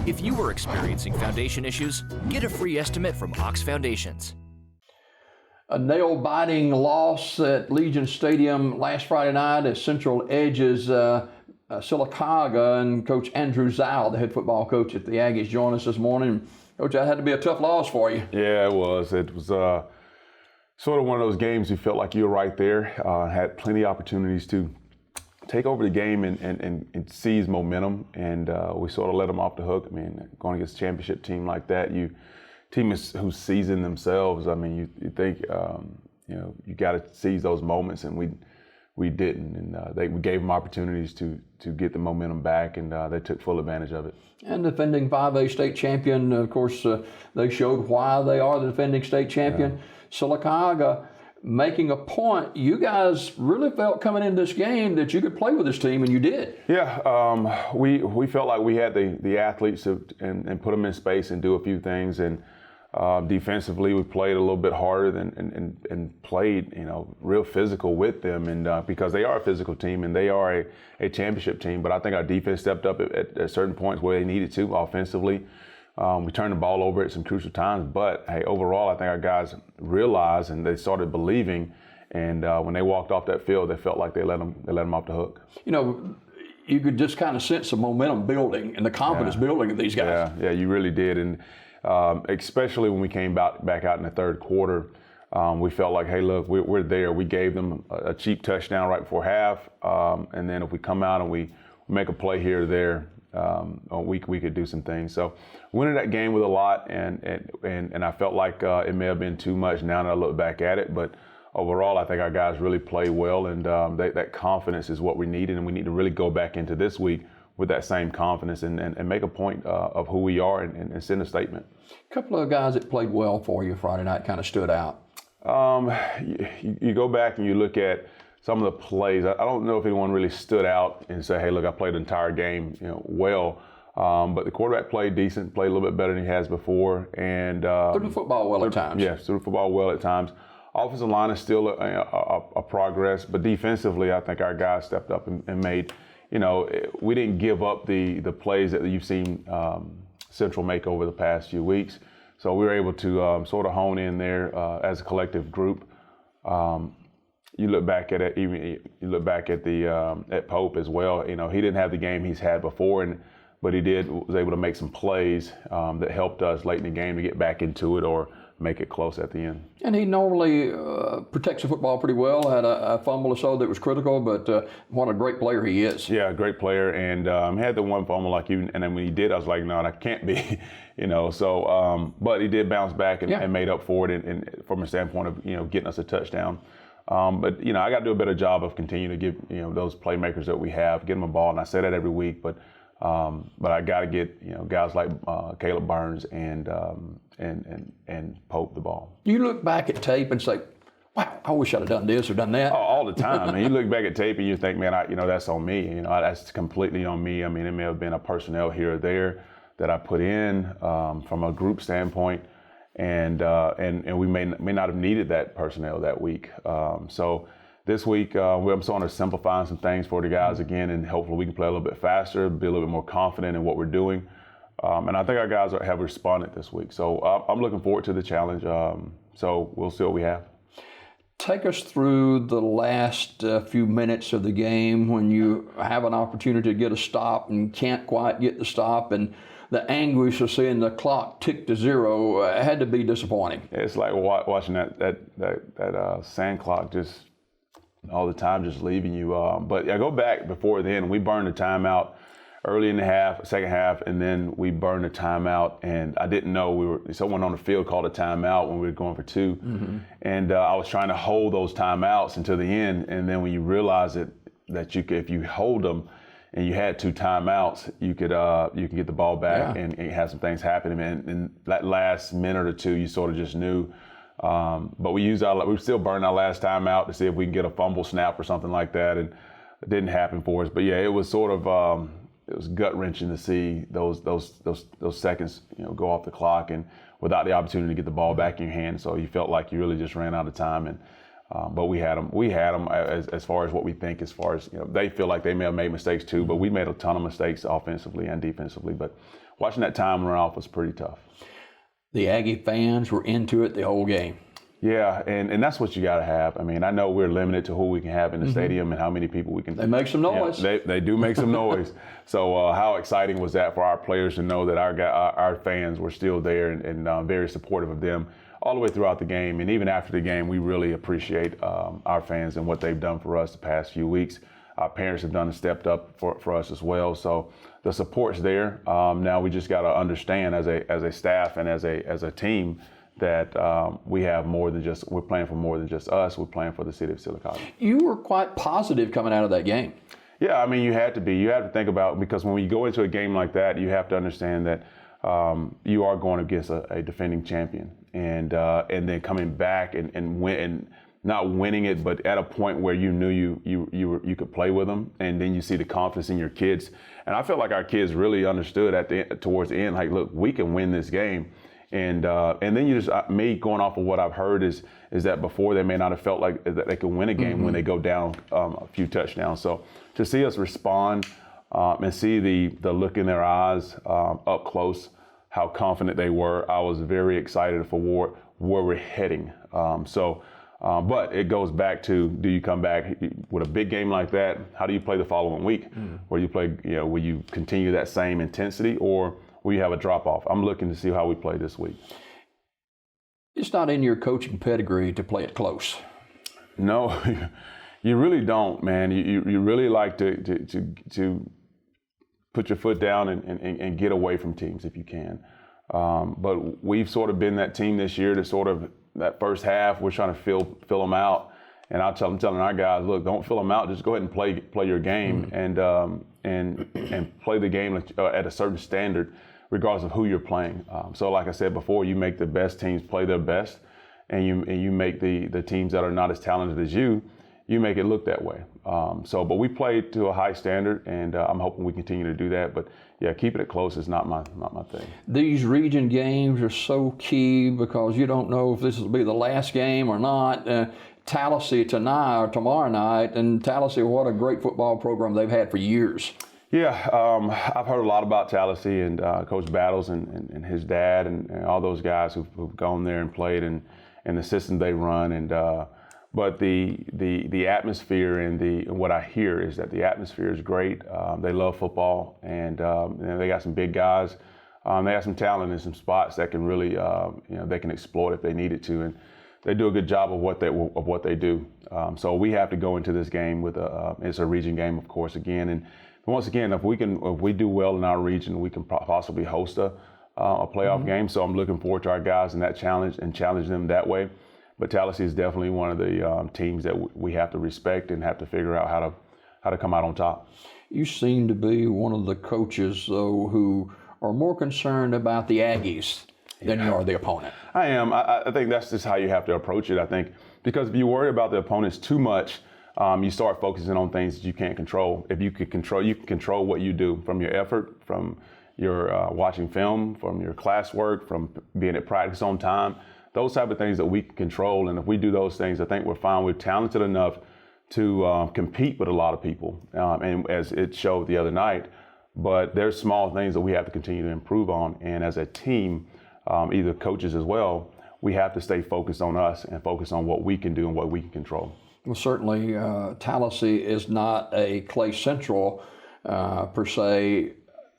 If you are experiencing foundation issues, get a free estimate from Ox Foundations. A nail-biting loss at Legion Stadium last Friday night as Central edges Sylacauga, and Coach Andrew Zhao, the head football coach at the Aggies, joined us this morning. Coach, that had to be a tough loss for you. Yeah, it was. It was sort of one of those games you felt like you were right there, had plenty of opportunities to take over the game and seize momentum, and we sort of let them off the hook. I mean, going against a championship team like that, who's seasoned themselves. I mean, you think you got to seize those moments, and we didn't, and we gave them opportunities to get the momentum back, and they took full advantage of it. And defending 5A state champion, of course, they showed why they are the defending state champion. Yeah. Sylacauga making a point. You guys really felt coming into this game that you could play with this team, and you did. Yeah, we felt like we had the athletes and put them in space and do a few things, and defensively we played a little bit harder and played real physical with them, and because they are a physical team and they are a championship team. But I think our defense stepped up at certain points where they needed to offensively. We turned the ball over at some crucial times, but hey, overall, I think our guys realized and they started believing. And when they walked off that field, they felt like they let them off the hook. You could just kind of sense the momentum building and the confidence building of these guys. Yeah, you really did. And especially when we came back out in the third quarter, we felt like, hey, look, we're there. We gave them a cheap touchdown right before half, and then if we come out and we make a play here or there, we could do some things. So winning that game with a lot, and I felt like it may have been too much now that I look back at it, but overall I think our guys really played well, and that confidence is what we needed, and we need to really go back into this week with that same confidence and make a point of who we are and send a statement. A couple of guys that played well for you Friday night kind of stood out. You go back and you look at some of the plays. I don't know if anyone really stood out and say, hey, look, I played the entire game well. But the quarterback played decent, played a little bit better than he has before. And threw the football well at times. Yes, threw the football well at times. Offensive line is still a progress, but defensively, I think our guys stepped up and made, we didn't give up the plays that you've seen Central make over the past few weeks. So we were able to sort of hone in there as a collective group. You look back at it. You look back at at Pope as well. He didn't have the game he's had before, but he was able to make some plays that helped us late in the game to get back into it or make it close at the end. And he normally protects the football pretty well. Had a fumble or so that was critical, but what a great player he is. Yeah, great player, and had the one fumble like you. And then when he did, I was like, no, that can't be. So but he did bounce back and made up for it, and from a standpoint of getting us a touchdown. But I got to do a better job of continuing to give those playmakers that we have, get them a ball, and I say that every week. But I got to get guys like Caleb Burns and Pope the ball. You look back at tape and say, wow, I wish I'd have done this or done that. Oh, all the time. I mean, you look back at tape and you think, man, that's on me. That's completely on me. I mean, it may have been a personnel here or there that I put in from a group standpoint. And we may not have needed that personnel that week. So this week, I'm sort of simplifying some things for the guys again, and hopefully we can play a little bit faster, be a little bit more confident in what we're doing. And I think our guys have responded this week. So I'm looking forward to the challenge. So we'll see what we have. Take us through the last few minutes of the game when you have an opportunity to get a stop and can't quite get the stop, and the anguish of seeing the clock tick to zero had to be disappointing. It's like watching that sand clock just all the time, just leaving you. But I go back before then. We burned a timeout early in the second half, and then we burned a timeout. And I didn't know someone on the field called a timeout when we were going for two. Mm-hmm. And I was trying to hold those timeouts until the end. And then when you realize that if you hold them, and you had two timeouts, you could get the ball back and have some things happen. And that last minute or two, you sort of just knew. But we still burned our last timeout to see if we can get a fumble snap or something like that, and it didn't happen for us. But yeah, it was sort of it was gut wrenching to see those seconds go off the clock and without the opportunity to get the ball back in your hand. So you felt like you really just ran out of time. And but we had them as far as what we think, as far as they feel like they may have made mistakes too, but we made a ton of mistakes offensively and defensively. But watching that time run off was pretty tough. The Aggie fans were into it the whole game. Yeah, and that's what you got to have. I mean, I know we're limited to who we can have in the stadium and how many people we can. They make some noise. They do make some noise. So how exciting was that for our players to know that our fans were still there and very supportive of them all the way throughout the game. And even after the game, we really appreciate our fans and what they've done for us the past few weeks. Our parents have stepped up for us as well. So the support's there. Now we just got to understand as a staff and as a team that we have more than just, we're playing for more than just us. We're playing for the city of Sylacauga. You were quite positive coming out of that game. Yeah, I mean, you had to be. You have to think about, because when you go into a game like that, you have to understand that you are going against a defending champion, and then coming back and win, and not winning it, but at a point where you knew you could play with them, and then you see the confidence in your kids. And I felt like our kids really understood towards the end, like, look, we can win this game. And then you just, me going off of what I've heard is that before they may not have felt like that they could win a game when they go down a few touchdowns. So to see us respond and see the look in their eyes up close, how confident they were, I was very excited for where we're heading. But it goes back to, do you come back with a big game like that? How do you play the following week? Where you play, will you continue that same intensity, or will you have a drop off? I'm looking to see how we play this week. It's not in your coaching pedigree to play it close. No, you really don't, man. You really like to put your foot down and get away from teams if you can. But we've sort of been that team this year to sort of, that first half, we're trying to fill them out. And I'm telling our guys, look, don't fill them out. Just go ahead and play your game and play the game at a certain standard, regardless of who you're playing. So like I said before, you make the best teams play their best, and you make the teams that are not as talented as you make it look that way. But we played to a high standard, and I'm hoping we continue to do that. But yeah, keeping it close is not my thing. These region games are so key because you don't know if this will be the last game or not. Tallahassee tonight or tomorrow night, and Tallahassee, what a great football program they've had for years. Yeah, I've heard a lot about Tallahassee and Coach Battles and his dad and all those guys who've gone there and played and the system they run. But the atmosphere and what I hear is that the atmosphere is great. They love football, and they got some big guys. They got some talent in some spots that can really they can exploit if they needed to, and they do a good job of what they do. So we have to go into this game with it's a region game, of course, again. And once again, if we do well in our region, we can possibly host a playoff game. So I'm looking forward to our guys in that challenge and challenge them that way. But Tallahassee is definitely one of the teams that we have to respect and have to figure out how to come out on top. You seem to be one of the coaches, though, who are more concerned about the Aggies than you are the opponent. I am. I think that's just how you have to approach it, I think. Because if you worry about the opponents too much, you start focusing on things that you can't control. If you can control what you do, from your effort, from your watching film, from your classwork, from being at practice on time. Those type of things that we can control, and if we do those things, I think we're fine. We're talented enough to compete with a lot of people, and as it showed the other night. But there's small things that we have to continue to improve on, and as a team, either coaches as well, we have to stay focused on us and focus on what we can do and what we can control. Well, certainly, Tallahassee is not a Clay Central per se.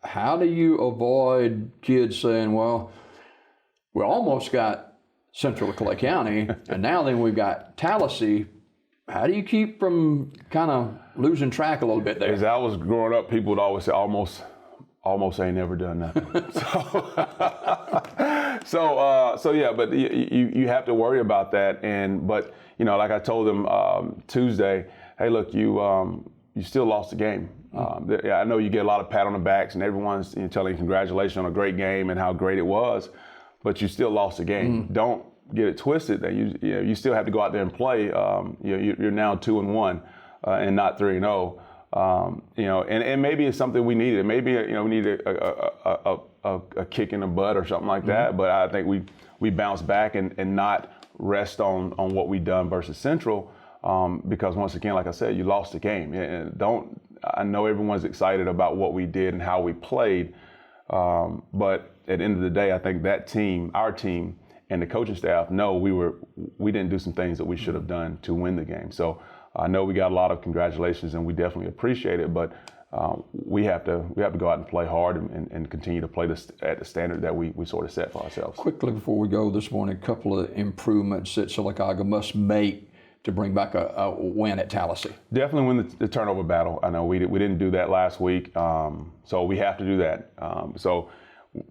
How do you avoid kids saying, well, we almost got Central to Clay County, and now then we've got Tallahassee. How do you keep from kind of losing track a little bit there? As I was growing up, people would always say, almost ain't never done nothing. So yeah, but you have to worry about that. But like I told them Tuesday, hey, look, you still lost the game. I know you get a lot of pat on the backs, and everyone's telling you congratulations on a great game and how great it was. But you still lost the game. Don't get it twisted that you still have to go out there and play. You're now 2-1 and not 3-0. And maybe it's something we needed. Maybe we need a kick in the butt or something like that. But I think we bounce back and not rest on what we done versus Central, because once again, like I said, you lost the game. I know everyone's excited about what we did and how we played. But at the end of the day, I think that team, our team, and the coaching staff know we didn't do some things that we should have done to win the game. So I know we got a lot of congratulations, and we definitely appreciate it. But we have to go out and play hard and continue to play at the standard that we sort of set for ourselves. Quickly before we go this morning, a couple of improvements that Sylacauga must make to bring back a win at Tallahassee. Definitely win the turnover battle. I know we didn't do that last week, so we have to do that. So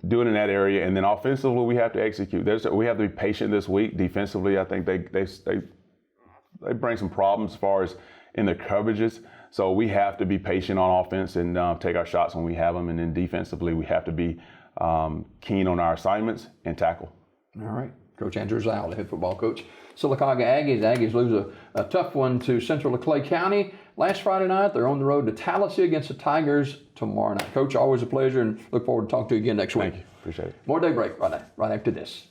do it in that area, and then offensively we have to execute. We have to be patient this week. Defensively, I think they bring some problems as far as in their coverages. So we have to be patient on offense and take our shots when we have them, and then defensively we have to be keen on our assignments and tackle. All right. Coach Andrew Zile, the head football coach. Sylacauga Aggies. Aggies lose a tough one to Central Clay County last Friday night. They're on the road to Tallahassee against the Tigers tomorrow night. Coach, always a pleasure, and look forward to talking to you again next week. Thank you. Appreciate it. More Daybreak right after this.